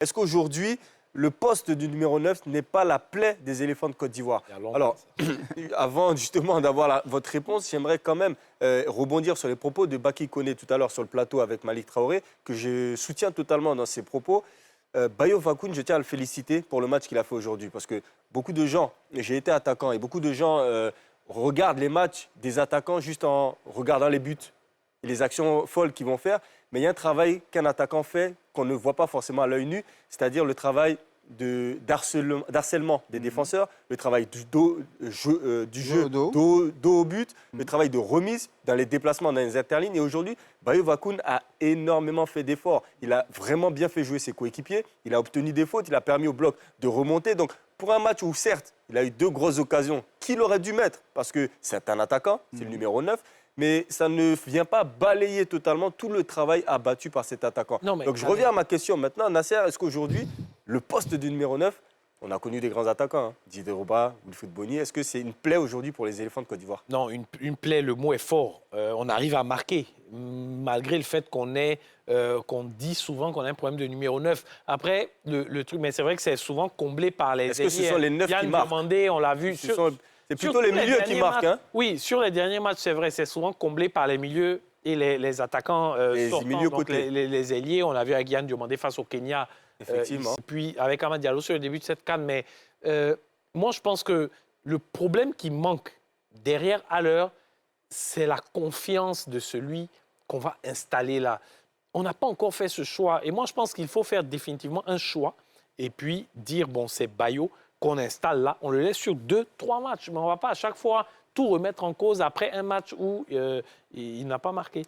est-ce qu'aujourd'hui, le poste du numéro 9 n'est pas la plaie des éléphants de Côte d'Ivoire? Alors, avant justement d'avoir votre réponse, j'aimerais quand même rebondir sur les propos de Baki Koné tout à l'heure sur le plateau avec Malick Traoré, que je soutiens totalement dans ses propos. Bayo Fakoun, je tiens à le féliciter pour le match qu'il a fait aujourd'hui, parce que beaucoup de gens, et j'ai été attaquant, et beaucoup de gens regardent les matchs des attaquants juste en regardant les buts et les actions folles qu'ils vont faire. Mais il y a un travail qu'un attaquant fait qu'on ne voit pas forcément à l'œil nu, c'est-à-dire le travail d'harcèlement des défenseurs, le travail du jeu dos au but, le travail de remise dans les déplacements dans les interlignes. Et aujourd'hui, Bayo Fakoun a énormément fait d'efforts. Il a vraiment bien fait jouer ses coéquipiers. Il a obtenu des fautes. Il a permis au bloc de remonter. Donc, pour un match où, certes, il a eu 2 grosses occasions qu'il aurait dû mettre, parce que c'est un attaquant, c'est le numéro 9, mais ça ne vient pas balayer totalement tout le travail abattu par cet attaquant. Donc je reviens à ma question maintenant. Nasser, est-ce qu'aujourd'hui, le poste du numéro 9, on a connu des grands attaquants, hein, Didier Drogba, Wilfried Bony, est-ce que c'est une plaie aujourd'hui pour les éléphants de Côte d'Ivoire? Non, une plaie, le mot est fort. On arrive à marquer, malgré le fait qu'on dit souvent qu'on a un problème de numéro 9. Après, le truc, mais c'est vrai que c'est souvent comblé par les ailiers. Est-ce que ce sont les 9 qui marquent? On l'a vu. C'est plutôt les milieux qui marquent. Hein? Oui, sur les derniers matchs, c'est vrai, c'est souvent comblé par les milieux et les attaquants sortants. Milieux côtés. Les ailiers, on l'a vu avec Yann Diomandé face au Kenya. Effectivement. Puis avec Amad Diallo sur le début de cette CAN. Mais moi, je pense que le problème qui manque derrière à l'heure, c'est la confiance de celui qu'on va installer là. On n'a pas encore fait ce choix. Et moi, je pense qu'il faut faire définitivement un choix et puis dire, bon, c'est Bayo qu'on installe là. On le laisse sur 2-3 matchs. Mais on ne va pas à chaque fois tout remettre en cause après un match où il n'a pas marqué.